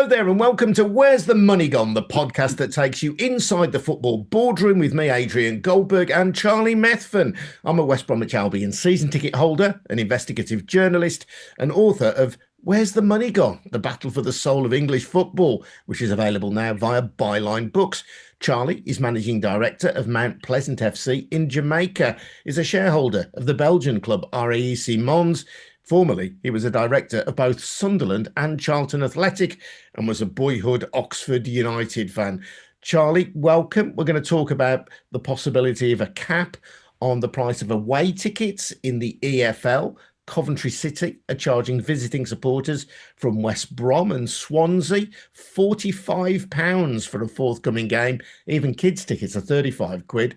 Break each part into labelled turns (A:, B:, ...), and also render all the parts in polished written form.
A: there, and welcome to Where's the Money Gone, the podcast that takes you inside the football boardroom with me, Adrian Goldberg, and Charlie Methven. I'm a West Bromwich Albion season ticket holder, an investigative journalist, and author of Where's the Money Gone? The Battle for the Soul of English Football, which is available now via Byline Books. Charlie is managing director of Mount Pleasant FC in Jamaica, is a shareholder of the Belgian club RAEC Mons. Formerly, he was a director of both Sunderland and Charlton Athletic and was a boyhood Oxford United fan. Charlie, welcome. We're going to talk about the possibility of a cap on the price of away tickets in the EFL. Coventry City are charging visiting supporters from West Brom and Swansea £45 for a forthcoming game. Even kids' tickets are £35.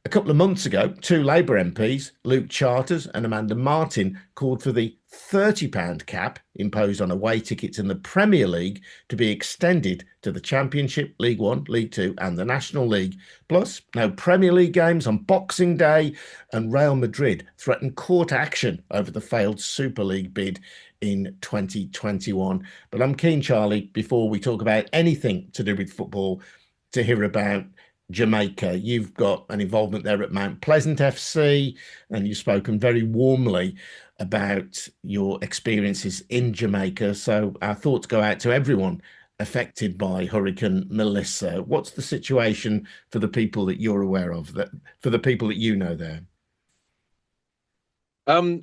A: A couple of months ago, two Labour MPs, Luke Charters and Amanda Martin, called for the £30 cap imposed on away tickets in the Premier League to be extended to the Championship, League One, League Two and the National League. Plus, no Premier League games on Boxing Day, and Real Madrid threaten court action over the failed Super League bid in 2021. But I'm keen, Charlie, before we talk about anything to do with football, to hear about Jamaica. You've got an involvement there at Mount Pleasant FC, and you've spoken very warmly about your experiences in Jamaica. So our thoughts go out to everyone affected by Hurricane Melissa. What's the situation for the people that you're aware of, that for the people that you know there?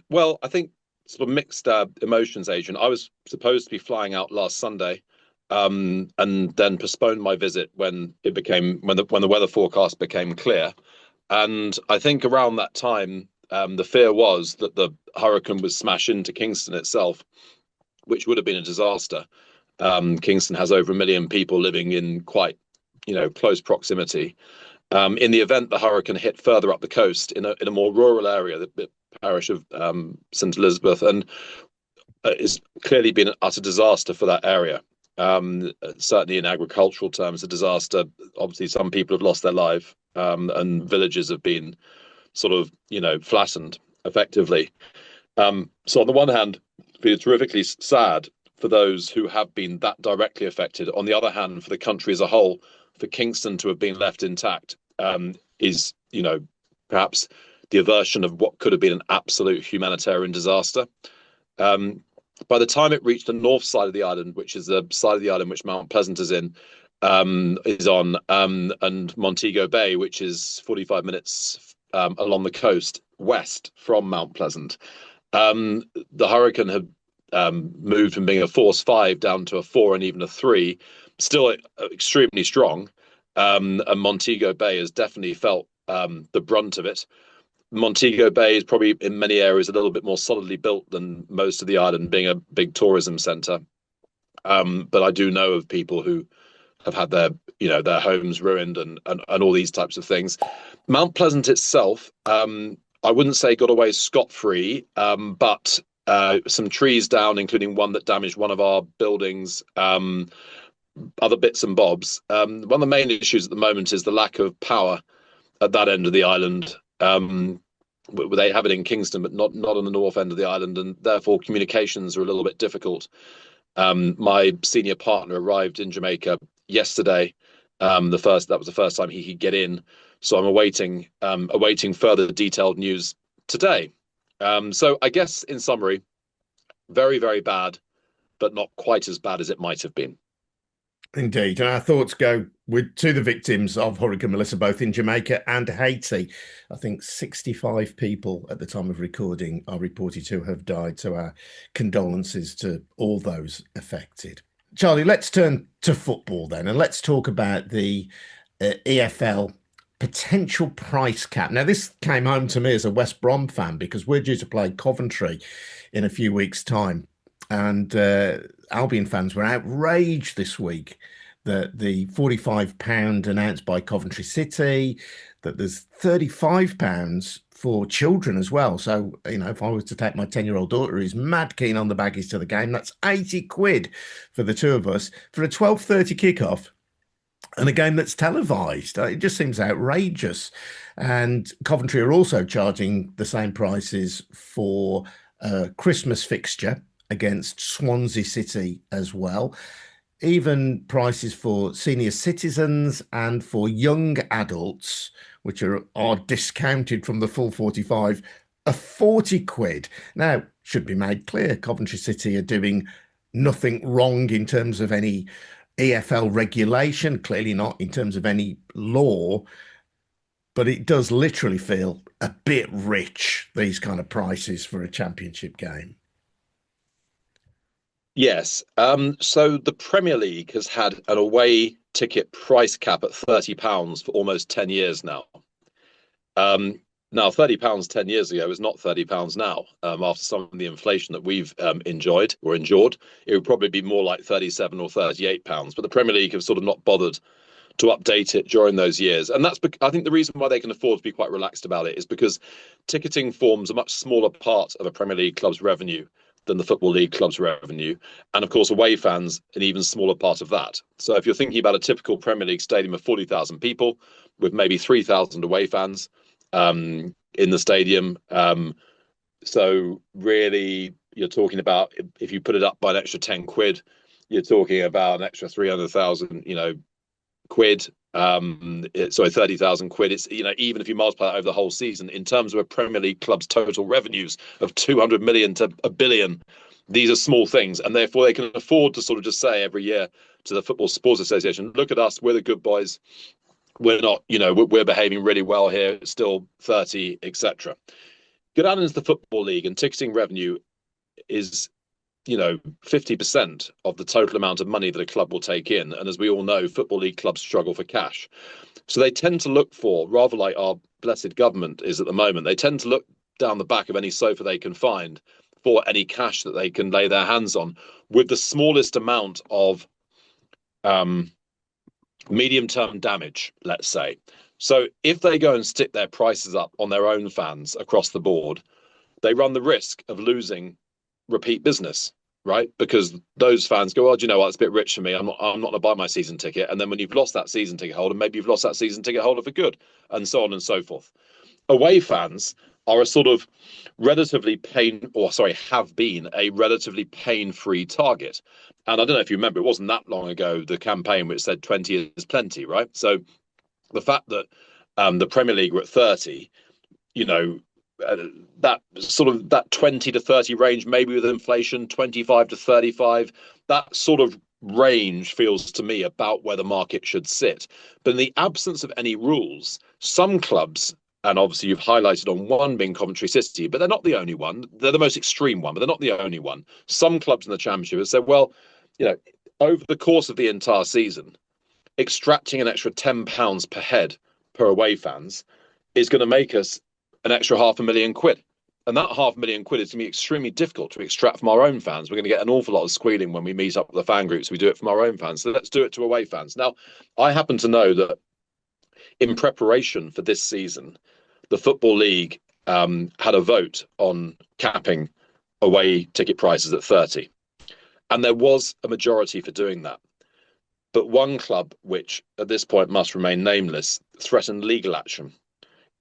B: Well, I think sort of mixed emotions, Adrian. I was supposed to be flying out last Sunday, and then postponed my visit when the weather forecast became clear. And I think around that time, the fear was that the hurricane would smash into Kingston itself, which would have been a disaster. Kingston has over 1 million people living in quite, close proximity. In the event the hurricane hit further up the coast in a more rural area, the parish of St Elizabeth, and it's clearly been an utter disaster for that area. Certainly in agricultural terms, a disaster. Obviously, some people have lost their life, and villages have been sort of, flattened effectively. So on the one hand, it's terrifically sad for those who have been that directly affected. On the other hand, for the country as a whole, for Kingston to have been left intact is, perhaps the aversion of what could have been an absolute humanitarian disaster. By the time it reached the north side of the island, which is the side of the island which Mount Pleasant is on, and Montego Bay, which is 45 minutes along the coast west from Mount Pleasant, the hurricane had moved from being a force 5 down to a 4 and even a 3, still extremely strong. And Montego Bay has definitely felt the brunt of it. Montego Bay is probably in many areas a little bit more solidly built than most of the island, being a big tourism centre. But I do know of people who have had their homes ruined and all these types of things. Mount Pleasant itself, I wouldn't say got away scot-free, but some trees down, including one that damaged one of our buildings, other bits and bobs. One of the main issues at the moment is the lack of power at that end of the island. They have it in Kingston, but not on the north end of the island, and therefore communications are a little bit difficult. My senior partner arrived in Jamaica yesterday. That was the first time he could get in, so I'm awaiting further detailed news today. So I guess in summary, very, very bad, but not quite as bad as it might have been.
A: Indeed, and our thoughts go to the victims of Hurricane Melissa, both in Jamaica and Haiti. I think 65 people at the time of recording are reported to have died, so our condolences to all those affected. Charlie, let's turn to football then, and let's talk about the EFL potential price cap. Now, this came home to me as a West Brom fan because we're due to play Coventry in a few weeks' time. And Albion fans were outraged this week that the £45 announced by Coventry City, that there's £35 for children as well. So, if I was to take my 10-year-old daughter who's mad keen on the baggies to the game, that's £80 for the two of us for a 12:30 kickoff and a game that's televised. It just seems outrageous. And Coventry are also charging the same prices for a Christmas fixture against Swansea City as well. even prices for senior citizens and for young adults, which are discounted from the full 45, are 40 quid. Now, should be made clear, Coventry City are doing nothing wrong in terms of any EFL regulation, clearly not in terms of any law, but it does literally feel a bit rich, these kind of prices for a championship game.
B: Yes. So the Premier League has had an away ticket price cap at £30 for almost 10 years now. Now, £30 10 years ago is not £30 now. After some of the inflation that we've enjoyed or endured, it would probably be more like 37 or £38. But the Premier League have sort of not bothered to update it during those years. And that's, I think the reason why they can afford to be quite relaxed about it is because ticketing forms a much smaller part of a Premier League club's revenue than the Football League club's revenue. And of course, away fans, an even smaller part of that. So if you're thinking about a typical Premier League stadium of 40,000 people with maybe 3,000 away fans in the stadium. So really, you're talking about, if you put it up by an extra 10 quid, you're talking about an extra 300,000, quid. Sorry, 30,000 quid. It's, even if you multiply that over the whole season, in terms of a Premier League club's total revenues of 200 million to a billion, these are small things, and therefore they can afford to sort of just say every year to the Football Supporters Association, look at us, we're the good boys. We're not, we're behaving really well here. It's still 30, etc. Go down into the Football League, and ticketing revenue is 50% of the total amount of money that a club will take in. And as we all know, Football League clubs struggle for cash. So they tend to look for, rather like our blessed government is at the moment, they tend to look down the back of any sofa they can find for any cash that they can lay their hands on with the smallest amount of medium-term damage, let's say. So if they go and stick their prices up on their own fans across the board, they run the risk of losing repeat business, right? Because those fans go, oh, do you know what? It's a bit rich for me. I'm not going to buy my season ticket. And then when you've lost that season ticket holder, maybe you've lost that season ticket holder for good, and so on and so forth. Away fans are a sort of have been a relatively pain-free target. And I don't know if you remember, it wasn't that long ago, the campaign which said 20 is plenty, right? So the fact that the Premier League were at 30, that sort of that 20 to 30 range, maybe with inflation, 25 to 35, that sort of range feels to me about where the market should sit. But in the absence of any rules, some clubs, and obviously you've highlighted on one being Coventry City, but they're not the only one. They're the most extreme one, but they're not the only one. Some clubs in the Championship have said, well, over the course of the entire season, extracting an extra £10 per head per away fans is going to make us an extra £500,000. And that £500,000 is going to be extremely difficult to extract from our own fans. We're going to get an awful lot of squealing when we meet up with the fan groups. We do it from our own fans. So let's do it to away fans. Now, I happen to know that in preparation for this season, the Football League had a vote on capping away ticket prices at 30. And there was a majority for doing that. But one club, which at this point must remain nameless, threatened legal action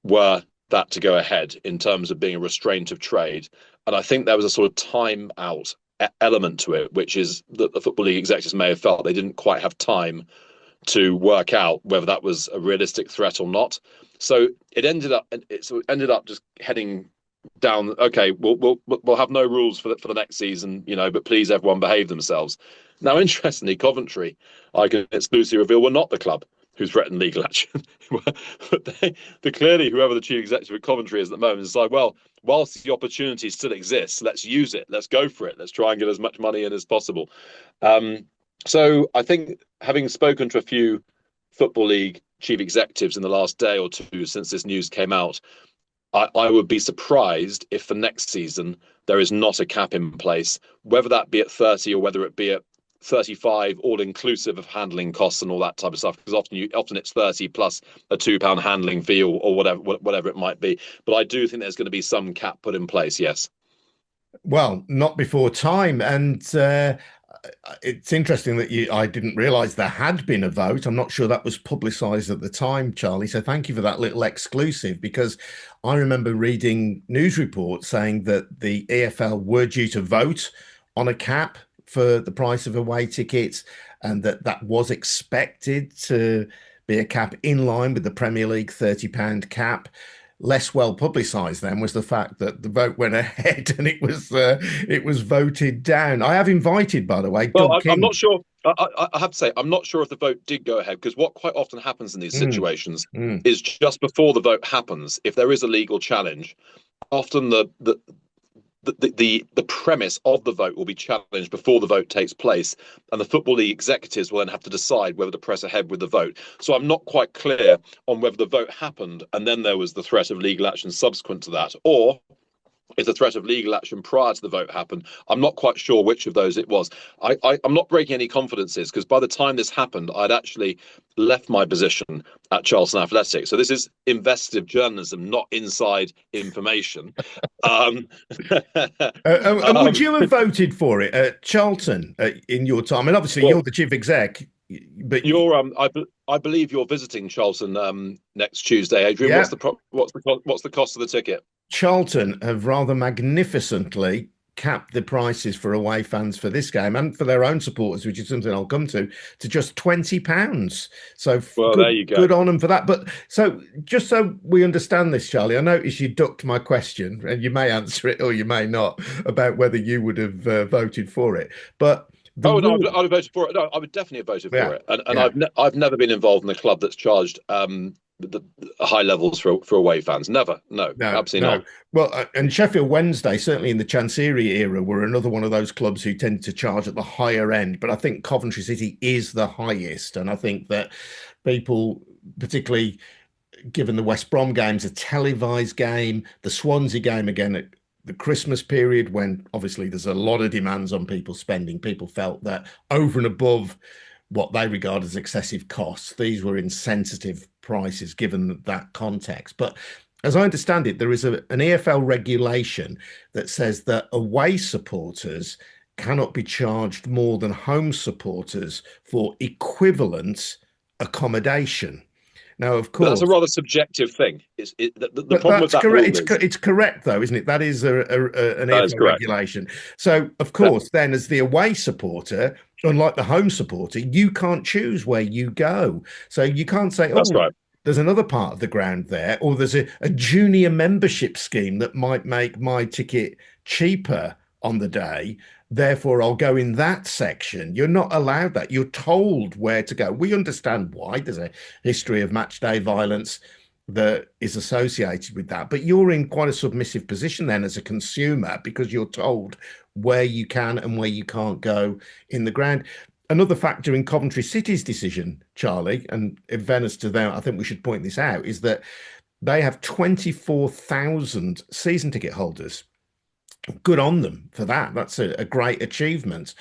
B: were that to go ahead in terms of being a restraint of trade. And I think there was a sort of time out element to it, which is that the Football League executives may have felt they didn't quite have time to work out whether that was a realistic threat or not. So it ended up just heading down. Okay, we'll have no rules for the next season, but please everyone behave themselves. Now, interestingly, Coventry, I can exclusively reveal, were not the club who threatened legal action. But clearly, whoever the chief executive at Coventry is at the moment is like, well, whilst the opportunity still exists, let's use it. Let's go for it. Let's try and get as much money in as possible. So I think, having spoken to a few Football League chief executives in the last day or two since this news came out, I would be surprised if for next season there is not a cap in place, whether that be at 30 or whether it be at 35, all inclusive of handling costs and all that type of stuff. Because often it's 30 plus a £2 handling fee or whatever it might be. But I do think there's going to be some cap put in place. Yes.
A: Well, not before time, and it's interesting that I didn't realise there had been a vote. I'm not sure that was publicised at the time, Charlie. So thank you for that little exclusive, because I remember reading news reports saying that the EFL were due to vote on a cap for the price of away tickets. and that was expected to be a cap in line with the Premier League £30 cap. Less well publicised then was the fact that the vote went ahead and it was voted down. I have invited, by the way,
B: Well,
A: Doug
B: I'm
A: King.
B: not sure. I have to say, I'm not sure if the vote did go ahead, because what quite often happens in these situations is just before the vote happens, if there is a legal challenge, often the premise of the vote will be challenged before the vote takes place, and the Football League executives will then have to decide whether to press ahead with the vote. So I'm not quite clear on whether the vote happened and then there was the threat of legal action subsequent to that, or if the threat of legal action prior to the vote happened. I'm not quite sure which of those it was. I'm not breaking any confidences, because by the time this happened, I'd actually left my position at Charlton Athletic. So this is investigative journalism, not inside information.
A: And would you have voted for it at Charlton in your time? And obviously, you're the chief exec. But
B: I believe you're visiting Charlton next Tuesday, Adrian.
A: Yeah.
B: What's the cost of the ticket?
A: Charlton have rather magnificently capped the prices for away fans for this game and for their own supporters, which is something I'll come to just £20. So
B: there you go.
A: Good on them for that. But so just so we understand this, Charlie, I noticed you ducked my question, and you may answer it or you may not, about whether you would have voted for it. But
B: no, I'd have voted for it. No, I would definitely have voted for it. And I've never been involved in a club that's charged the high levels for away fans. Never. No, absolutely not.
A: Well, and Sheffield Wednesday, certainly in the Chancery era, were another one of those clubs who tended to charge at the higher end. But I think Coventry City is the highest. And I think that people, particularly given the West Brom game's a televised game, the Swansea game again at the Christmas period, when obviously there's a lot of demands on people spending, people felt that over and above what they regard as excessive costs, these were insensitive prices given that context. But as I understand it, there is an EFL regulation that says that away supporters cannot be charged more than home supporters for equivalent accommodation. Now, of course,
B: that's a rather subjective thing. The problem with that
A: correct. It's correct, though, isn't it? That is an EFL regulation. So, of course, then as the away supporter, unlike the home supporter, you can't choose where you go. So you can't say,
B: that's right,
A: there's another part of the ground there, or there's a junior membership scheme that might make my ticket cheaper on the day. Therefore, I'll go in that section. You're not allowed that. You're told where to go. We understand why. There's a history of match day violence that is associated with that. But you're in quite a submissive position then as a consumer, because you're told where you can and where you can't go in the ground. Another factor in Coventry City's decision, Charlie, and in fairness to them, I think we should point this out, is that they have 24,000 season ticket holders. Good on them for that. That's a great achievement.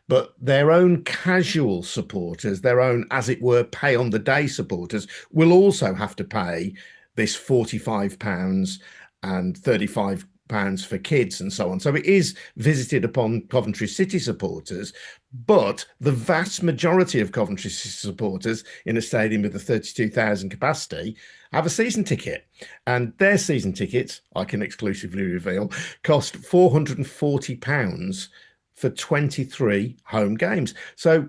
A: But their own casual supporters, their own, as it were, pay on the day supporters, will also have to pay this £45 and £35 for kids and so on. So it is visited upon Coventry City supporters, but the vast majority of Coventry City supporters in a stadium with a 32,000 capacity have a season ticket, and their season tickets, I can exclusively reveal, cost £440 for 23 home games. So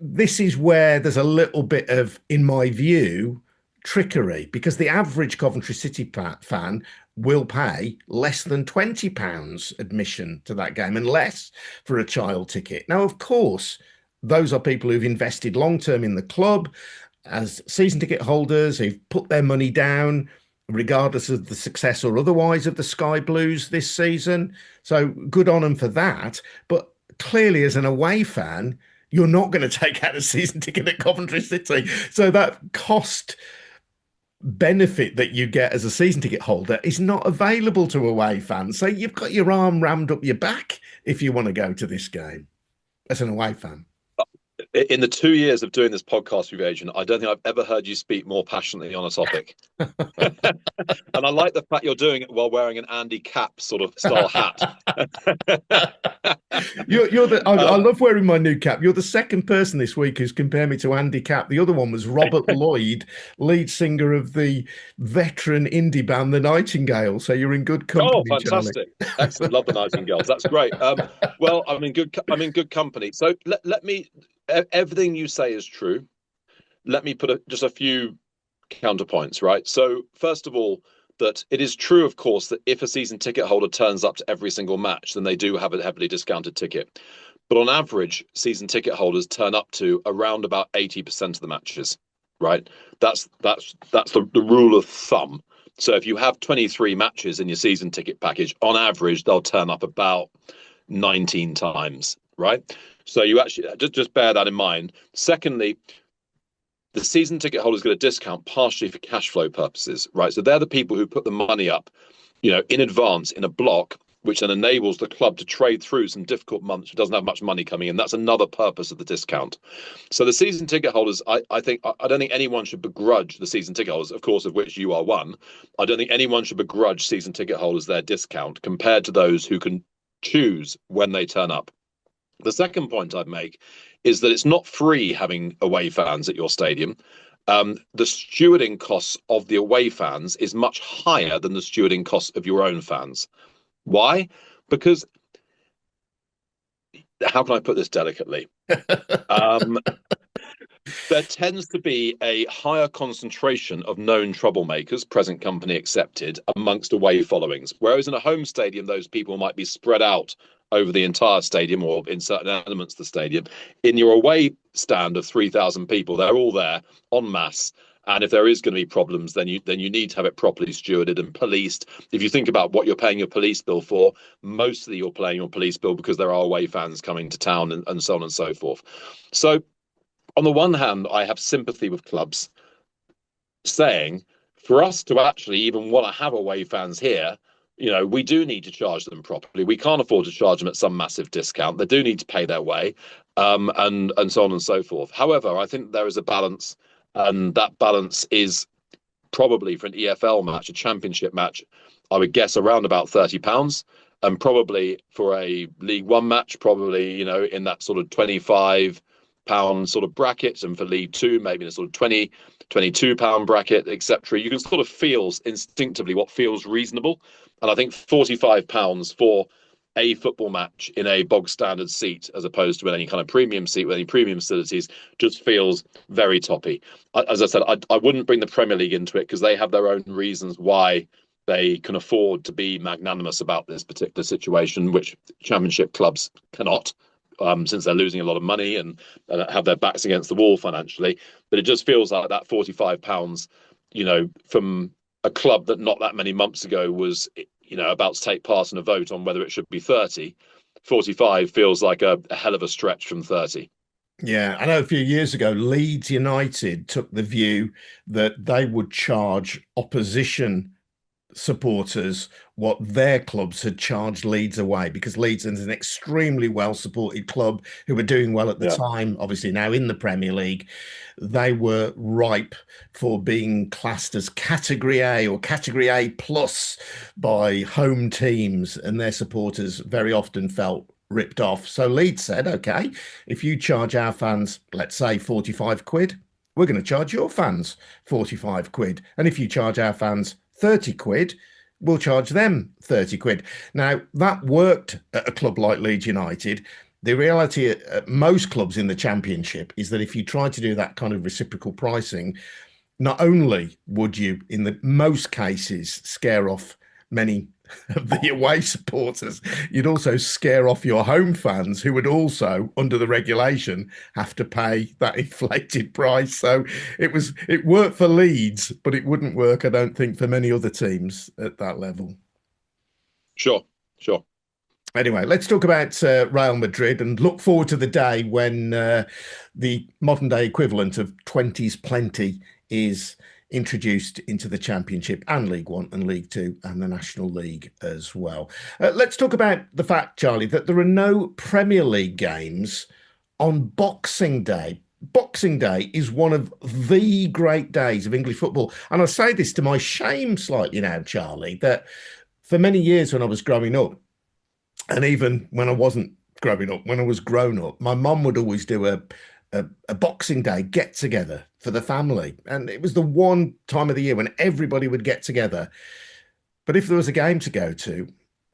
A: this is where there's a little bit of, in my view, trickery, because the average Coventry City fan will pay less than £20 admission to that game and less for a child ticket. Now, of course, those are people who've invested long-term in the club as season ticket holders, who've put their money down regardless of the success or otherwise of the Sky Blues this season. So good on them for that. But clearly, as an away fan, you're not going to take out a season ticket at Coventry City. So that cost benefit that you get as a season ticket holder is not available to away fans. So you've got your arm rammed up your back if you want to go to this game as an away fan.
B: In the 2 years of doing this podcast with Adrian, I don't think I've ever heard you speak more passionately on a topic. And I like the fact you're doing it while wearing an Andy Capp sort of style hat.
A: I love wearing my new cap. You're the second person this week who's compared me to Andy Capp. The other one was Robert Lloyd, lead singer of the veteran indie band The Nightingale. So you're in good company.
B: Oh, fantastic! Charlie. Excellent. Love the Nightingales. That's great. Well, I'm in good company. So let me everything you say is true. Let me put just a few counterpoints, right? So, first of all, that it is true, of course, that if a season ticket holder turns up to every single match, then they do have a heavily discounted ticket. But on average, season ticket holders turn up to around about 80% of the matches, right? That's the rule of thumb. So if you have 23 matches in your season ticket package, on average, they'll turn up about 19 times, right? So you actually just bear that in mind. Secondly, the season ticket holders get a discount partially for cash flow purposes, right? So they're the people who put the money up, in advance in a block, which then enables the club to trade through some difficult months. It doesn't have much money coming in. That's another purpose of the discount. So the season ticket holders, I don't think anyone should begrudge the season ticket holders, of course, of which you are one. I don't think anyone should begrudge season ticket holders their discount compared to those who can choose when they turn up. The second point I'd make is that it's not free having away fans at your stadium. The stewarding costs of the away fans is much higher than the stewarding costs of your own fans. Why? Because, how can I put this delicately? There tends to be a higher concentration of known troublemakers, present company accepted, amongst away followings. Whereas in a home stadium, those people might be spread out over the entire stadium or in certain elements of the stadium. In your away stand of 3,000 people, they're all there en masse. And if there is going to be problems, then you need to have it properly stewarded and policed. If you think about what you're paying your police bill for, mostly you're paying your police bill because there are away fans coming to town and so on and so forth. So on the one hand, I have sympathy with clubs saying, for us to actually even want to have away fans here, we do need to charge them properly. We can't afford to charge them at some massive discount. They do need to pay their way, and so on and so forth. However, I think there is a balance, and that balance is probably for an EFL match, a championship match, I would guess around about £30, and probably for a League One match, probably in that sort of £25 sort of brackets, and for League Two, maybe in a sort of £22 bracket, etc. You can sort of feel instinctively what feels reasonable. And I think £45 for a football match in a bog standard seat, as opposed to any kind of premium seat with any premium facilities, just feels very toppy. As I said, I wouldn't bring the Premier League into it because they have their own reasons why they can afford to be magnanimous about this particular situation, which Championship clubs cannot. Since they're losing a lot of money and have their backs against the wall financially. But it just feels like that £45, from a club that not that many months ago was, about to take part in a vote on whether it should be 30. 45 feels like a hell of a stretch from 30.
A: Yeah, I know a few years ago, Leeds United took the view that they would charge opposition supporters what their clubs had charged Leeds away, because Leeds is an extremely well-supported club who were doing well at the time, obviously now in the Premier League. They were ripe for being classed as Category A or Category A plus by home teams, and their supporters very often felt ripped off. So Leeds said, okay, if you charge our fans, let's say 45 quid, we're going to charge your fans 45 quid. And if you charge our fans 30 quid, we'll charge them 30 quid. Now, that worked at a club like Leeds United. The reality at most clubs in the Championship is that if you try to do that kind of reciprocal pricing, not only would you, in the most cases, scare off many of the away supporters, you'd also scare off your home fans, who would also, under the regulation, have to pay that inflated price. So it worked for Leeds, but it wouldn't work, I don't think, for many other teams at that level.
B: Sure.
A: Anyway, let's talk about Real Madrid and look forward to the day when the modern day equivalent of 20s plenty is introduced into the Championship and League One and League Two and the National League as well. Let's talk about the fact, Charlie, that there are no Premier League games on Boxing Day. Boxing Day is one of the great days of English football. And I say this to my shame slightly now, Charlie, that for many years when I was growing up, and even when I wasn't growing up, when I was grown up, my mum would always do a Boxing Day get together for the family. And it was the one time of the year when everybody would get together. But if there was a game to go to,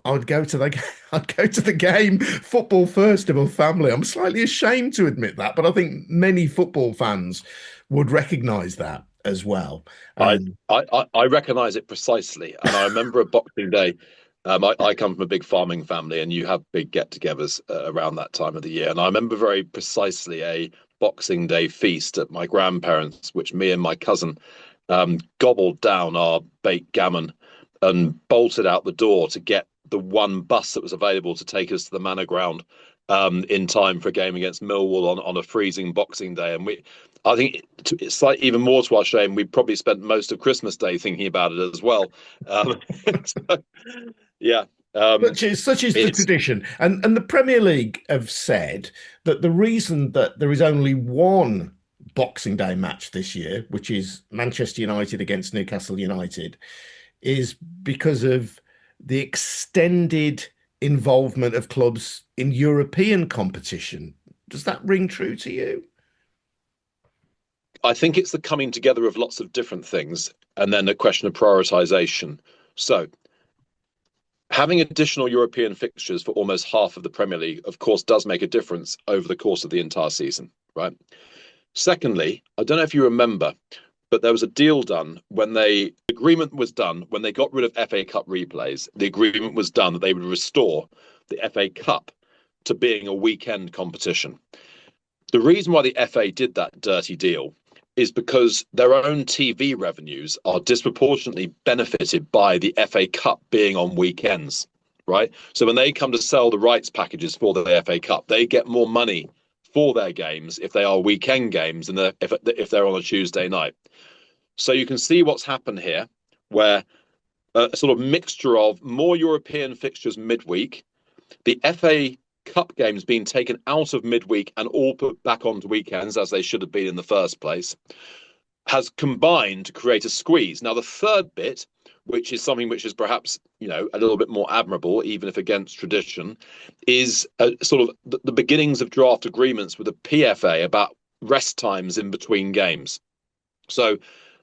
A: I'd go to the I'd go to the game, football first above family. I'm slightly ashamed to admit that, but I think many football fans would recognise that as well.
B: I
A: Um,
B: I recognise it precisely, and I remember a Boxing Day. I come from a big farming family, and you have big get-togethers around that time of the year. And I remember very precisely a Boxing Day feast at my grandparents', which me and my cousin gobbled down our baked gammon and bolted out the door to get the one bus that was available to take us to the Manor Ground in time for a game against Millwall on a freezing Boxing Day. And I think it's like even more to our shame, we probably spent most of Christmas Day thinking about it as well. So, yeah,
A: such is the
B: it's
A: tradition, and the Premier League have said that the reason that there is only one Boxing Day match this year, which is Manchester United against Newcastle United, is because of the extended involvement of clubs in European competition. Does that ring true to you?
B: I think it's the coming together of lots of different things, and then a question of prioritization. So having additional European fixtures for almost half of the Premier League, of course, does make a difference over the course of the entire season, right? Secondly, I don't know if you remember, but there was a deal done when agreement was done when they got rid of FA Cup replays. The agreement was done that they would restore the FA Cup to being a weekend competition. The reason why the FA did that dirty deal is because their own TV revenues are disproportionately benefited by the FA Cup being on weekends, right? So when they come to sell the rights packages for the FA Cup, they get more money for their games if they are weekend games than if they're on a Tuesday night. So you can see what's happened here, where a sort of mixture of more European fixtures midweek, the FA Cup games being taken out of midweek and all put back onto weekends as they should have been in the first place, has combined to create a squeeze. Now, the third bit, which is something which is perhaps, a little bit more admirable, even if against tradition, is sort of the beginnings of draft agreements with the PFA about rest times in between games. So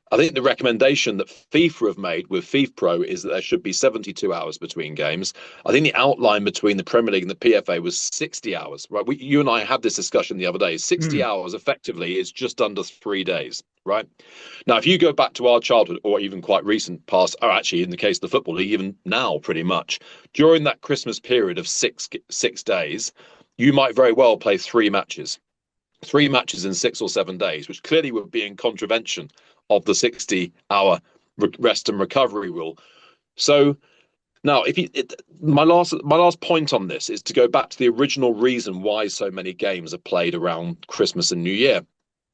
B: I think the recommendation that FIFA have made with FIFA Pro is that there should be 72 hours between games. I think the outline between the Premier League and the PFA was 60 hours, right? You and I had this discussion the other day. 60 hours effectively is just under 3 days, right? Now, if you go back to our childhood or even quite recent past, or actually in the case of the Football League, even now pretty much, during that Christmas period of six days, you might very well play three matches in 6 or 7 days, which clearly would be in contravention of the 60-hour rest and recovery rule. So now, my last point on this is to go back to the original reason why so many games are played around Christmas and New Year.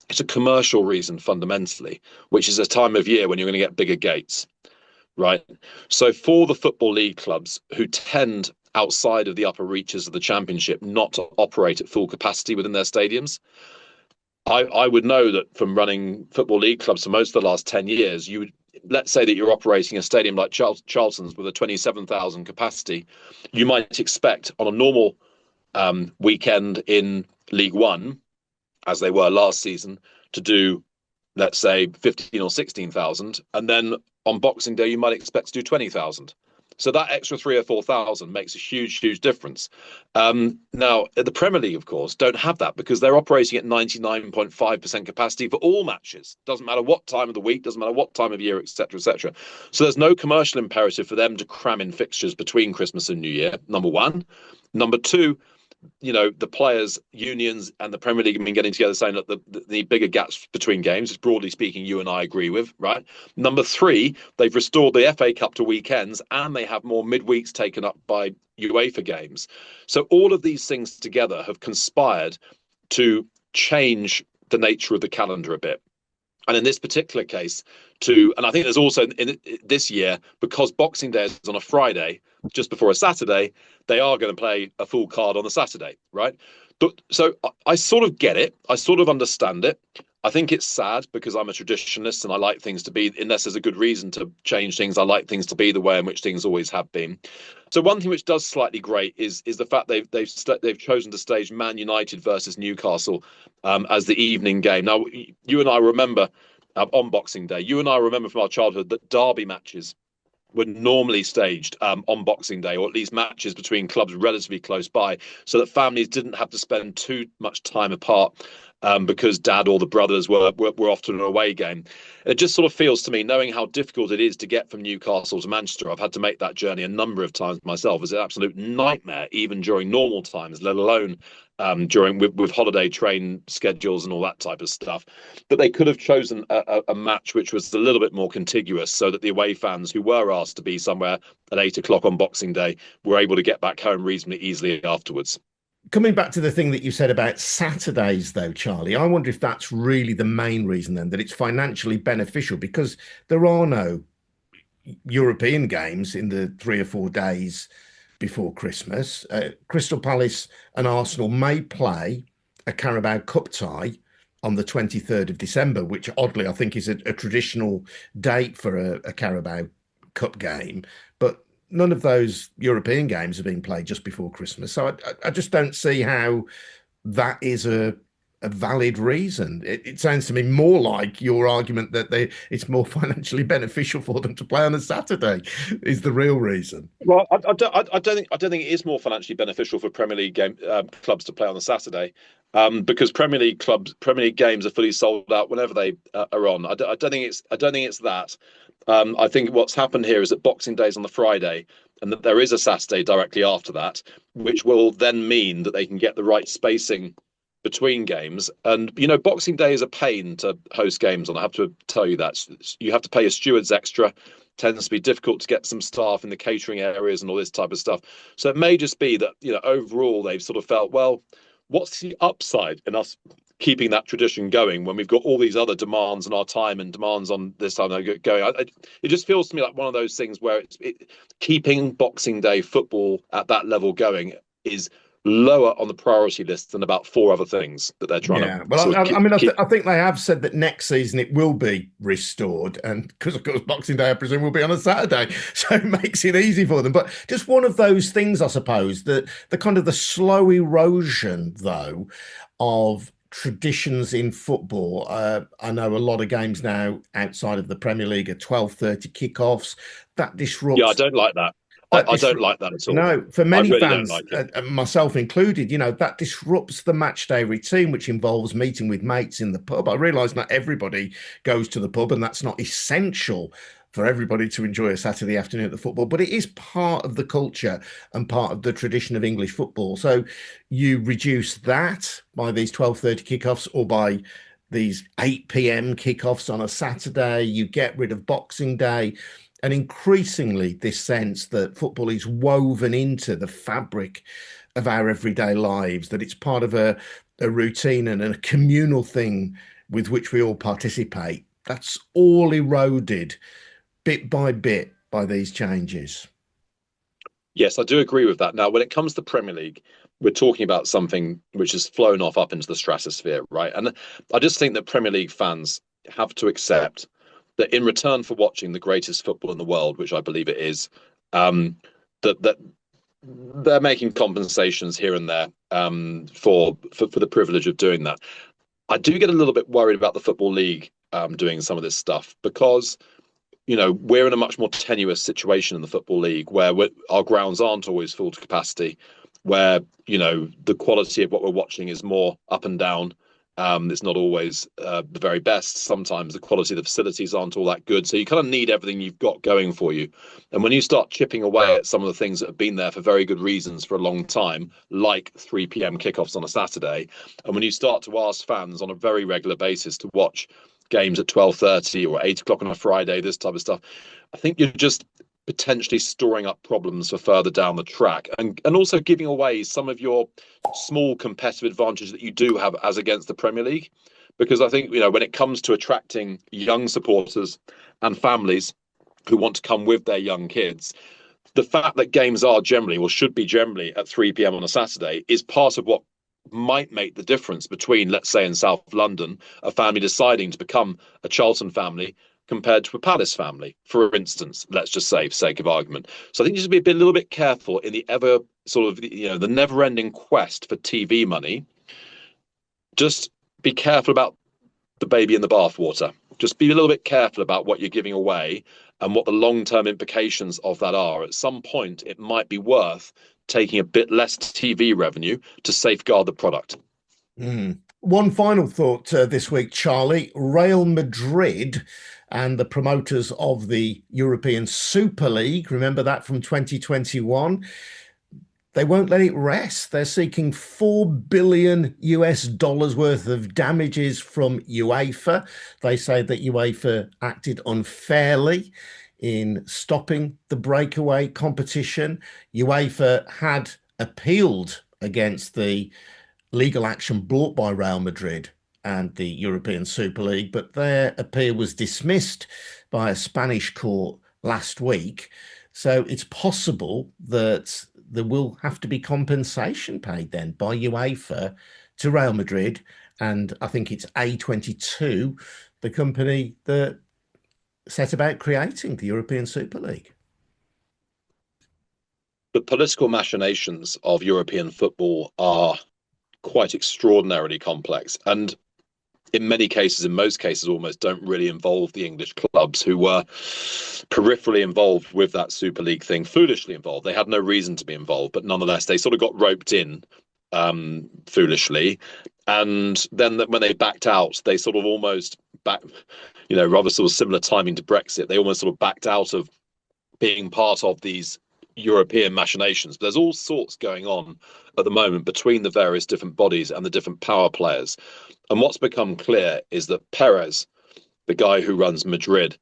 B: It's a commercial reason fundamentally, which is a time of year when you're going to get bigger gates, right? So for the Football League clubs who tend outside of the upper reaches of the Championship not to operate at full capacity within their stadiums, I would know that from running Football League clubs for most of the last 10 years, let's say that you're operating a stadium like Charlton's with a 27,000 capacity, you might expect on a normal weekend in League One, as they were last season, to do, let's say, 15 or 16,000. And then on Boxing Day, you might expect to do 20,000. So that extra 3 or 4,000 makes a huge, huge difference. Now, the Premier League, of course, don't have that because they're operating at 99.5% capacity for all matches. Doesn't matter what time of the week, doesn't matter what time of year, etc., etc. So there's no commercial imperative for them to cram in fixtures between Christmas and New Year, number one. Number two, the players' unions and the Premier League have been getting together saying that the bigger gaps between games, which broadly speaking, you and I agree with, right? Number three, they've restored the FA Cup to weekends and they have more midweeks taken up by UEFA games. So all of these things together have conspired to change the nature of the calendar a bit. And in this particular case, and I think there's also in this year, because Boxing Day is on a Friday, just before a Saturday, they are going to play a full card on the Saturday, right? So I sort of get it. I sort of understand it. I think it's sad because I'm a traditionalist and I like things to be, unless there's a good reason to change things, I like things to be the way in which things always have been. So one thing which does slightly grate is the fact they've chosen to stage Man United versus Newcastle as the evening game. Now, you and I remember on Boxing Day, you and I remember from our childhood that derby matches were normally staged on Boxing Day, or at least matches between clubs relatively close by, so that families didn't have to spend too much time apart because dad or the brothers were off to an away game. It just sort of feels to me, knowing how difficult it is to get from Newcastle to Manchester, I've had to make that journey a number of times myself. It's an absolute nightmare, even during normal times, let alone during with holiday train schedules and all that type of stuff. But they could have chosen a match which was a little bit more contiguous, so that the away fans who were asked to be somewhere at 8 o'clock on Boxing Day were able to get back home reasonably easily afterwards.
A: Coming back to the thing that you said about Saturdays, though, Charlie, I wonder if that's really the main reason then, that it's financially beneficial, because there are no European games in the 3 or 4 days before Christmas. Crystal Palace and Arsenal may play a Carabao Cup tie on the 23rd of December, which oddly I think is a traditional date for a Carabao Cup game. But none of those European games are being played just before Christmas. So I just don't see how that is a valid reason. It sounds to me more like your argument that it's more financially beneficial for them to play on a Saturday is the real reason.
B: Well, I don't think it is more financially beneficial for Premier League clubs to play on a Saturday, because Premier League games are fully sold out whenever they are on. I don't think it's that. I think what's happened here is that Boxing Day is on the Friday, and that there is a Saturday directly after that, which will then mean that they can get the right spacing between games. And Boxing Day is a pain to host games on. I have to tell you that. You have to pay your stewards extra. Tends to be difficult to get some staff in the catering areas and all this type of stuff. So it may just be that overall they've sort of felt, well, what's the upside in us keeping that tradition going when we've got all these other demands on our time and demands on this time going? It just feels to me like one of those things where keeping Boxing Day football at that level going is lower on the priority list than about 4 other things that they're trying to.
A: Well, I think they have said that next season it will be restored, and because of course Boxing Day I presume will be on a Saturday, so it makes it easy for them. But just one of those things, I suppose, that the kind of the slow erosion though of traditions in football. I know a lot of games now outside of the Premier League are 12:30 kickoffs. That disrupts.
B: Yeah, I don't like that. I don't like that at all.
A: No, for many
B: really
A: fans, myself included, that disrupts the match day routine, which involves meeting with mates in the pub. I realise not everybody goes to the pub, and that's not essential for everybody to enjoy a Saturday afternoon at the football, but it is part of the culture and part of the tradition of English football. So you reduce that by these 12:30 kickoffs or by these 8 p.m. kickoffs on a Saturday. You get rid of Boxing Day. And increasingly, this sense that football is woven into the fabric of our everyday lives, that it's part of a routine and a communal thing with which we all participate. That's all eroded bit by bit by these changes.
B: Yes, I do agree with that. Now, when it comes to Premier League, we're talking about something which has flown off up into the stratosphere, right? And I just think that Premier League fans have to accept that in return for watching the greatest football in the world, which I believe it is, that they're making compensations here and there for the privilege of doing that. I do get a little bit worried about the Football League doing some of this stuff, because we're in a much more tenuous situation in the Football League, where our grounds aren't always full to capacity, where the quality of what we're watching is more up and down. It's not always the very best. Sometimes the quality of the facilities aren't all that good. So you kind of need everything you've got going for you. And when you start chipping away at some of the things that have been there for very good reasons for a long time, like 3 p.m. kickoffs on a Saturday, and when you start to ask fans on a very regular basis to watch games at 12:30 or 8 o'clock on a Friday, this type of stuff, I think you're just potentially storing up problems for further down the track, and also giving away some of your small competitive advantage that you do have as against the Premier League. Because I think, when it comes to attracting young supporters and families who want to come with their young kids, the fact that games are generally, or should be generally, at 3 p.m. on a Saturday is part of what might make the difference between, let's say in South London, a family deciding to become a Charlton family compared to a Palace family, for instance, let's just say, for sake of argument. So I think you should be a little bit careful in the ever sort of, the never-ending quest for TV money. Just be careful about the baby in the bathwater. Just be a little bit careful about what you're giving away, and what the long-term implications of that are. At some point, it might be worth taking a bit less TV revenue to safeguard the product.
A: One final thought this week, Charlie. Real Madrid and the promoters of the European Super League, remember that from 2021? They won't let it rest. They're seeking $4 billion worth of damages from UEFA. They say that UEFA acted unfairly in stopping the breakaway competition. UEFA had appealed against the legal action brought by Real Madrid and the European Super League, but their appeal was dismissed by a Spanish court last week. So it's possible that there will have to be compensation paid then by UEFA to Real Madrid. And I think it's A22, the company that set about creating the European Super League.
B: The political machinations of European football are quite extraordinarily complex, and in many cases, in most cases, almost don't really involve the English clubs, who were peripherally involved with that Super League thing, foolishly involved. They had no reason to be involved, but nonetheless, they sort of got roped in foolishly. And then when they backed out, they sort of almost rather sort of similar timing to Brexit, they almost sort of backed out of being part of these European machinations. But there's all sorts going on at the moment between the various different bodies and the different power players. And what's become clear is that Perez, the guy who runs Madrid,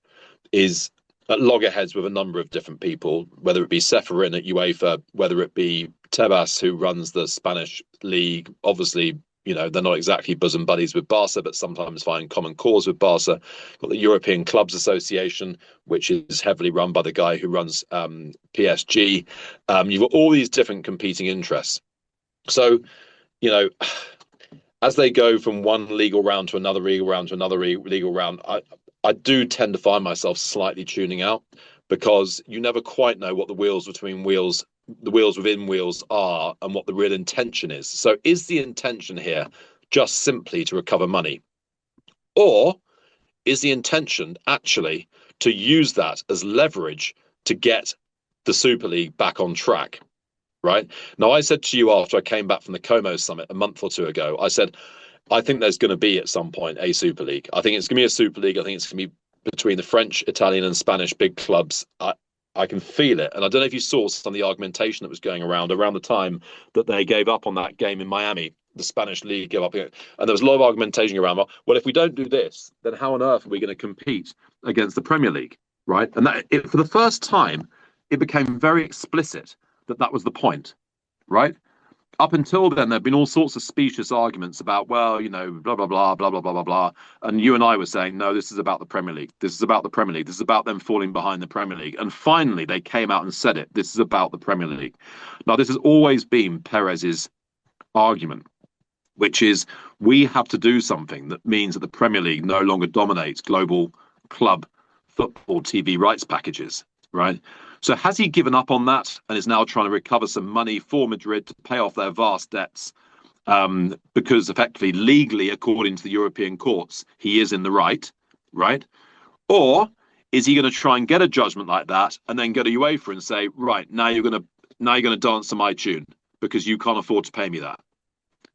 B: is at loggerheads with a number of different people, whether it be Ceferin at UEFA, whether it be Tebas, who runs the Spanish league. Obviously, they're not exactly bosom buddies with Barca, but sometimes find common cause with Barca. Got the European Clubs Association, which is heavily run by the guy who runs PSG. You've got all these different competing interests. So, as they go from one legal round to another legal round to another legal round, I do tend to find myself slightly tuning out, because you never quite know what the wheels within wheels are and what the real intention is. So is the intention here just simply to recover money? Or is the intention actually to use that as leverage to get the Super League back on track? Right now, I said to you after I came back from the Como summit a month or two ago, I said, I think there's going to be at some point a Super League. I think it's going to be a Super League. I think it's going to be between the French, Italian and Spanish big clubs. I can feel it. And I don't know if you saw some of the argumentation that was going around the time that they gave up on that game in Miami. The Spanish league gave up. And there was a lot of argumentation around, well, if we don't do this, then how on earth are we going to compete against the Premier League? Right. And for the first time, it became very explicit that was the point. Right. Up until then, there have been all sorts of specious arguments about, blah, blah, blah, blah, blah, blah, blah, blah. And you and I were saying, no, this is about the Premier League. This is about the Premier League. This is about them falling behind the Premier League. And finally, they came out and said it. This is about the Premier League. Now, this has always been Perez's argument, which is we have to do something that means that the Premier League no longer dominates global club football TV rights packages, right? So has he given up on that and is now trying to recover some money for Madrid to pay off their vast debts? Because effectively, legally, according to the European courts, he is in the right? Or is he going to try and get a judgment like that and then go to UEFA and say, right, now you're going to dance to my tune because you can't afford to pay me that?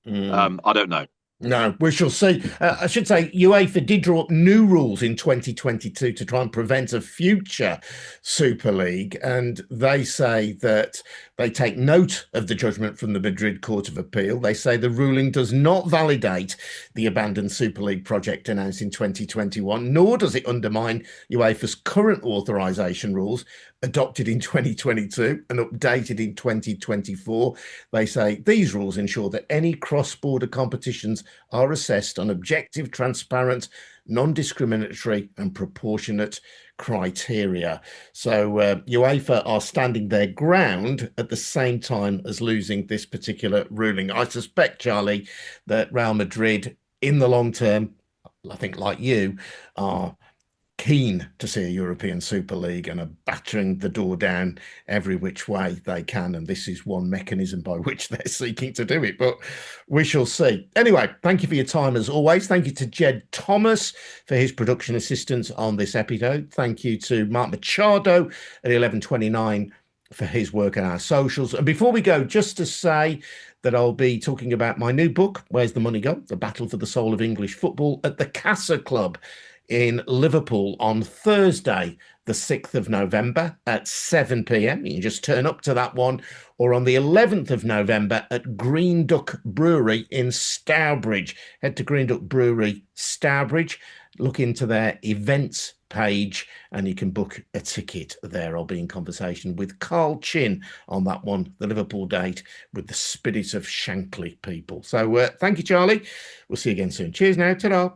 B: I don't know.
A: No, we shall see. I should say UEFA did draw up new rules in 2022 to try and prevent a future Super League. And they say that they take note of the judgment from the Madrid Court of Appeal. They say the ruling does not validate the abandoned Super League project announced in 2021, nor does it undermine UEFA's current authorisation rules adopted in 2022 and updated in 2024. They say these rules ensure that any cross-border competitions are assessed on objective, transparent, non-discriminatory and proportionate criteria. So UEFA are standing their ground at the same time as losing this particular ruling. I suspect, Charlie, that Real Madrid in the long term, I think like you, are keen to see a European Super League and are battering the door down every which way they can. And this is one mechanism by which they're seeking to do it. But we shall see. Anyway, thank you for your time as always. Thank you to Jed Thomas for his production assistance on this episode. Thank you to Mark Machado at 11:29 for his work on our socials. And before we go, just to say that I'll be talking about my new book, Where's the Money Gone? The Battle for the Soul of English Football, at the Casa Club in Liverpool on Thursday, the 6th of November at 7 p.m. You can just turn up to that one, or on the 11th of November at Green Duck Brewery in Stourbridge. Head to Green Duck Brewery, Stourbridge, look into their events page and you can book a ticket there. I'll be in conversation with Carl Chin on that one, the Liverpool date, with the spirit of Shankly people. So thank you, Charlie. We'll see you again soon. Cheers now. Ta-da.